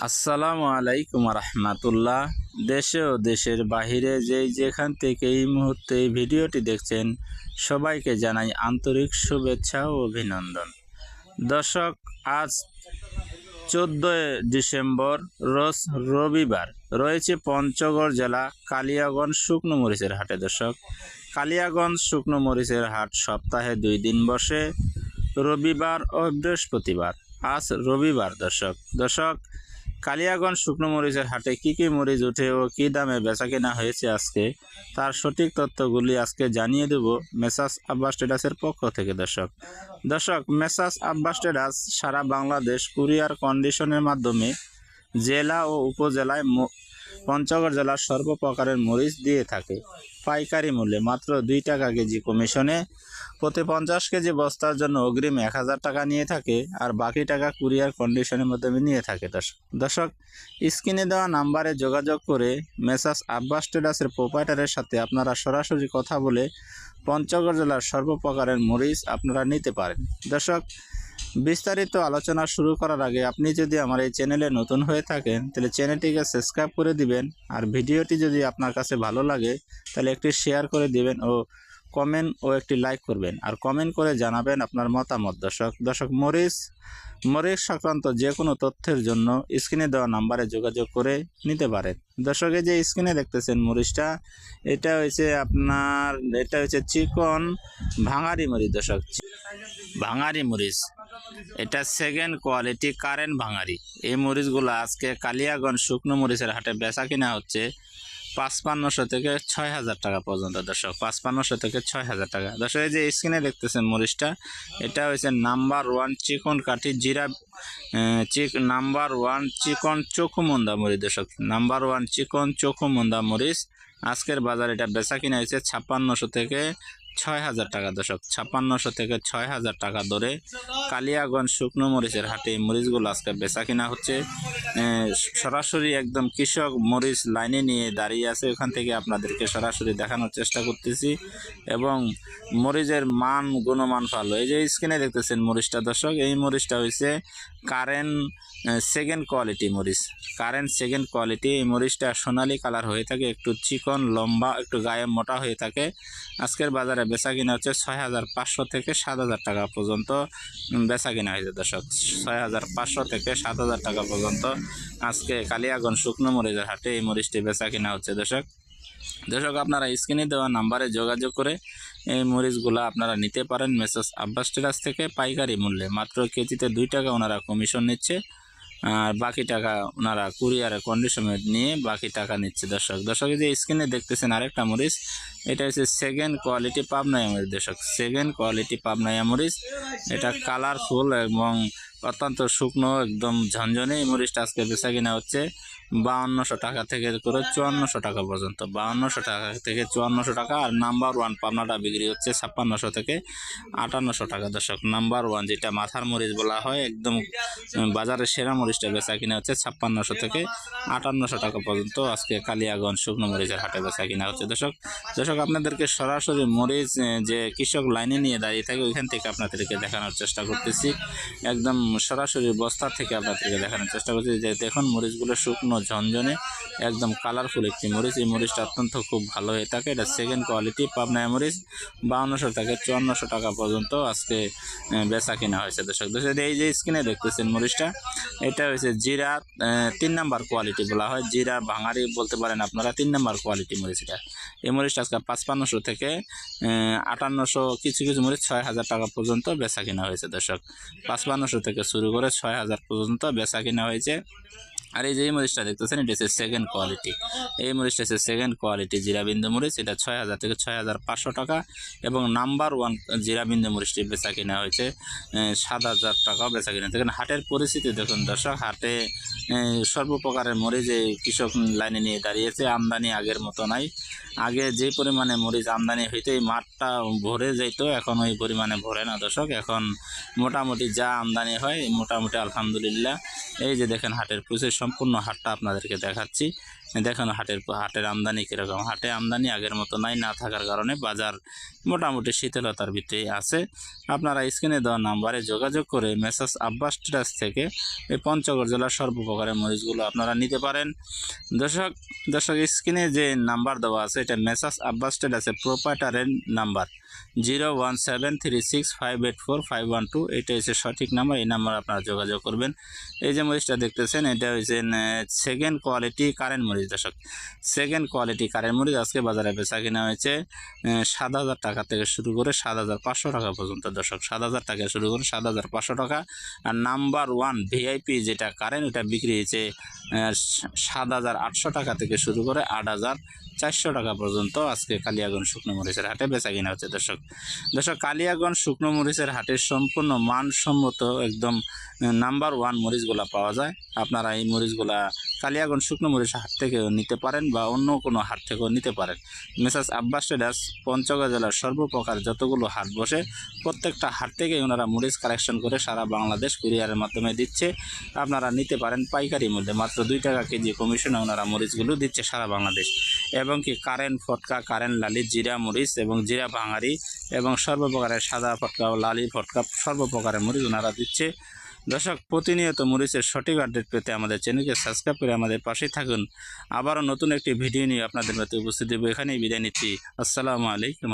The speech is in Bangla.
আসসালামু আলাইকুম রহমতুল্লাহ। দেশে ও দেশের বাহিরে যেখান থেকে এই মুহূর্তে এই ভিডিওটি দেখছেন সবাইকে জানাই আন্তরিক শুভেচ্ছা ও অভিনন্দন। দর্শক, আজ 14 ডিসেম্বর রোজ রবিবার রয়েছে পঞ্চগড় জেলা কালিয়াগঞ্জ শুকনো মরিচের হাটে। দর্শক, কালিয়াগঞ্জ শুকনো মরিচের হাট সপ্তাহে 2 দিন বসে, রবিবার ও বৃহস্পতিবার। আজ রবিবার। দর্শক, কালিয়াগঞ্জ শুকনো মরিচের হাটে কি কি মরিচ উঠে ও কি দামে বেচা কেনা হয়েছে আজকে, তার সঠিক তথ্যগুলি আজকে জানিয়ে দেব মেসাস আব্বাস ট্রেডার্সের পক্ষ থেকে। দর্শক, মেসাস আব্বাস ট্রেডার্স সারা বাংলাদেশ কুরিয়ার কন্ডিশনের মাধ্যমে জেলা ও উপজেলায় পঞ্চগড় জেলার সর্বপ্রকারের মরিচ দিয়ে থাকে পাইকারি মূল্যে মাত্র 2 টাকা কেজি কমিশনে। প্রতি 50 কেজি বস্তার জন্য অগ্রিম 1000 টাকা নিয়ে থাকে, আর বাকি টাকা কুরিয়ার কন্ডিশনের মাধ্যমে নিয়ে থাকে। দর্শক, স্ক্রিনে দেওয়া নাম্বারে যোগাযোগ করে মেসাস আব্বাস ট্রেডার্সের প্রোপাইটারের সাথে আপনারা সরাসরি কথা বলে পঞ্চগড় জেলার সর্বপ্রকারের মরিচ আপনারা নিতে পারেন। দর্শক, বিস্তারিত আলোচনা শুরু করার আগে আপনি যদি আমার এই চ্যানেলে নতুন হয়ে থাকেন তাহলে চ্যানেলটিকে সাবস্ক্রাইব করে দিবেন, আর ভিডিওটি যদি আপনার কাছে ভালো লাগে তাহলে একটি শেয়ার করে দিবেন ও কমেন্ট ও একটি লাইক করবেন, আর কমেন্ট করে জানাবেন আপনার মতামত। দর্শক, মরিচ সংক্রান্ত যে কোনো তথ্যের জন্য স্ক্রিনে দেওয়া নাম্বারে যোগাযোগ করে নিতে পারেন। দর্শক, এই যে স্ক্রিনে দেখতেছেন মরিচটা, এটা হচ্ছে চিকন ভাঙারি মরিচ। দর্শক, ভাঙারি মরিচ, এটা সেকেন্ড কোয়ালিটি কারেন্ট ভাঙারি। এই মরিচগুলো আজকে কালিয়াগঞ্জ শুকনো মরিচের হাটে বেচা কিনা হচ্ছে 5500 থেকে 6000 টাকা পর্যন্ত। দর্শক, 5500 থেকে 6000 টাকা। দর্শক, এই যে স্ক্রিনে দেখতেছেন মরিচটা, এটা হচ্ছে নাম্বার 1 চিকন কাঠি জিরা নাম্বার 1 চিকন চোখুমন্দা মরিচ। দর্শক, নাম্বার 1 চিকন চোখুমন্দা মরিচ আজকের বাজারে এটা বেচা কিনা হয়েছে 5600 থেকে 6000 টাকা। দর্শক, 5600 থেকে 6000 টাকা ধরে কালিয়াগঞ্জ শুকনো মরিচের হাটে মরিচগুলো আজকে বেচা কিনা হচ্ছে। সরাসরি একদম কৃষক মরিচ লাইনে নিয়ে দাঁড়িয়ে আছে, ওখান থেকে আপনাদেরকে সরাসরি দেখানোর চেষ্টা করতেছি, এবং মরিচের মান গুণমান ভালো। এই যে স্ক্রিনে দেখতেছেন মরিচটা, দর্শক, এই মরিচটা হয়েছে কারেন্ট সেকেন্ড কোয়ালিটি মরিচ। কারেন্ট সেকেন্ড কোয়ালিটি এই মরিচটা সোনালি কালার হয়ে থাকে, একটু চিকন লম্বা, একটু গায়ে মোটা হয়ে থাকে। আজকের বাজারে বেচা কিনা হচ্ছে 6500 থেকে 7000 টাকা পর্যন্ত বেচা কিনা হয়েছে। দর্শক, 6500 থেকে 7000 টাকা পর্যন্ত আজকে কালিয়াগঞ্জ শুকনো মরিচের হাটে এই মরিচটি বেচা কিনা হচ্ছে। দর্শক, আপনারা স্ক্রিনে দেওয়া নাম্বারে যোগাযোগ করে এই মরিচগুলো আপনারা নিতে পারেন মেসাস আব্বাস ট্রেডার্স থেকে পাইকারি মূল্যে। মাত্র কেজিতে 2 টাকা ওনারা কমিশন নিচ্ছে, আর বাকি টাকা ওনারা কুরিয়ারে কন্ডিশনে নিয়ে বাকি টাকা নিচ্ছে। দর্শক, যে স্ক্রিনে দেখতেছেন আরেকটা মরিচ, এটা হচ্ছে সেকেন্ড কোয়ালিটি পাবনাইয়া মরিচ। দর্শক, সেকেন্ড কোয়ালিটি পাবনাইয়া মরিচ, এটা কালারফুল এবং অত্যন্ত শুকনো, একদম ঝনঝনে। এই মরিচটা আজকে বেচা কিনা হচ্ছে 5200 টাকা থেকে করে 5400 টাকা পর্যন্ত। 5200 টাকা থেকে 5400 টাকা। আর নাম্বার 1 পাবনাটা বিক্রি হচ্ছে 5600 থেকে 5800 টাকা। দর্শক, নাম্বার 1 যেটা মাথার মরিচ বলা হয়, একদম বাজারের সেরা মরিচটা বেচা কিনা হচ্ছে 5600 থেকে 5800 টাকা পর্যন্ত আজকে কালিয়াগঞ্জ শুকনো মরিচের হাটে বেচা কিনা হচ্ছে। দর্শক, আপনাদেরকে সরাসরি মরিচ যে কৃষক লাইনে নিয়ে দাঁড়িয়ে থাকে ওইখান থেকে আপনাদেরকে দেখানোর চেষ্টা করতেছি, একদম সরাসরি বস্তা থেকে আপনাদেরকে দেখানোর চেষ্টা করছি। যে দেখুন মরিচগুলো শুকনো ঝনঝনে, একদম কালারফুল একটি মরিচ। এই মরিচটা অত্যন্ত খুব ভালো হয়ে থাকে। এটা সেকেন্ড কোয়ালিটি পাবনাইয়া মরিচ, 5200 থেকে 5400 টাকা পর্যন্ত আজকে বেচা কিনা হয়েছে। দর্শক, এই যে স্ক্রিনে দেখতেছেন মরিচটা, এটা হয়েছে জিরা 3 নাম্বার কোয়ালিটি বলা হয়, জিরা ভাঙারি বলতে পারেন আপনারা, 3 নাম্বার কোয়ালিটি মরিচটা। এই মরিচটা আজকে 5500 থেকে 5800, কিছু মরিচ 6000 টাকা পর্যন্ত বেচা কিনা হয়েছে। দর্শক, 5500 থেকে শুরু করে 6000 পর্যন্ত বেচা কিনা হয়েছে। আর এই যে মরিচটা দেখতেছেন, এটা হচ্ছে সেকেন্ড কোয়ালিটি। এই মরিচটা হচ্ছে সেকেন্ড কোয়ালিটি জিরাবিন্দু মরিচ, এটা 6000 থেকে 6500 টাকা। এবং নাম্বার 1 জিরাবিন্দু মরিচটি বেচা কিনা হয়েছে 7000 টাকাও বেচা কিনা। দেখেন হাটের পরিস্থিতি দেখুন দর্শক, হাটে সর্বপ্রকারের মরিচ এই কৃষক লাইনে নিয়ে দাঁড়িয়েছে। আমদানি আগের মতো নাই। আগে যে পরিমাণে মরিচ আমদানি হইতো এই মাঠটা ভরে যেত, এখন ওই পরিমাণে ভরে না। দর্শক, এখন মোটামুটি যা আমদানি হয় মোটামুটি আলহামদুলিল্লাহ। এই যে দেখেন হাটের প্রচুর সম্পূর্ণ হাটটা আপনাদেরকে দেখাচ্ছি। দেখুন হাটের আমদানি কীরকম। হাটে আমদানি আগের মতো না থাকার কারণে বাজার মোটামুটি শীতলতার ভিতরেই আছে। আপনারা স্ক্রিনে দেওয়া নাম্বারে যোগাযোগ করে মেসার্স আব্বাস ট্রেডার্স থেকে এই পঞ্চগড় জেলার সর্বপ্রকারের মরিচগুলো আপনারা নিতে পারেন। দর্শক স্ক্রিনে যে নাম্বার দেওয়া আছে এটা মেসার্স আব্বাস ট্রেডার্সের প্রোপাইটারের নাম্বার 01736584512। এটা হচ্ছে সঠিক নাম্বার। এই নাম্বার আপনারা যোগাযোগ করবেন। এই যে মরিচটা দেখতেছেন এটা হচ্ছে সেকেন্ড কোয়ালিটি কারেন্ট মরিচ। দর্শক সেকেন্ড কোয়ালিটি কারেন্ট মরিচ আজকে বাজারে বেচা কিনা হয়েছে 7,000 টাকা থেকে শুরু করে 7,500 টাকা পর্যন্ত। দর্শক 7,000 টাকা শুরু করে 7,500 টাকা। আর নাম্বার 1 ভিআইপি যেটা কারেন্ট ওটা বিক্রি হয়েছে 7,800 টাকা থেকে শুরু করে 8,400 টাকা পর্যন্ত আজকে কালিয়াগঞ্জ শুকনো মরিচের হাটে বেচা কিনা হচ্ছে। দর্শক কালিয়াগঞ্জ শুকনো মরিচের হাটে সম্পূর্ণ মানসম্মত একদম নাম্বার 1 মরিচগুলা পাওয়া যায়। আপনারা এই মরিচগুলা কালিয়াগঞ্জ শুকনো মরিচের হাট থেকেও নিতে পারেন বা অন্য কোনো হাট থেকেও নিতে পারেন। মেসার্স আব্বাস ট্রেডার্স পঞ্চগড় জেলার সর্বপ্রকার যতগুলো হাট বসে প্রত্যেকটা হাট থেকে ওনারা মরিচ কালেকশন করে সারা বাংলাদেশ কুরিয়ারের মাধ্যমে দিচ্ছে। আপনারা নিতে পারেন পাইকারি মূল্যে মাত্র 2 টাকা কেজি কমিশনে ওনারা মরিচগুলো দিচ্ছে সারা বাংলাদেশ। এবং কি কারেন্ট ফটকা, কারেন্ট লালি, জিরা মরিচ এবং জিরা ভাঙারি এবং সর্বপ্রকারের সাদা ফটকা ও লালি ফটকা সর্বপ্রকারের মরিচ ওনারা দিচ্ছে। দর্শক প্রতিনিয়ত মরিচের সঠিক আপডেট পেতে আমাদের চ্যানেলকে সাবস্ক্রাইব করে আমাদের পাশেই থাকুন। আবারও নতুন একটি ভিডিও নিয়ে আপনাদের মধ্যে উপস্থিত দেব। এখানেই বিদায় নিচ্ছি। আসসালামু আলাইকুম।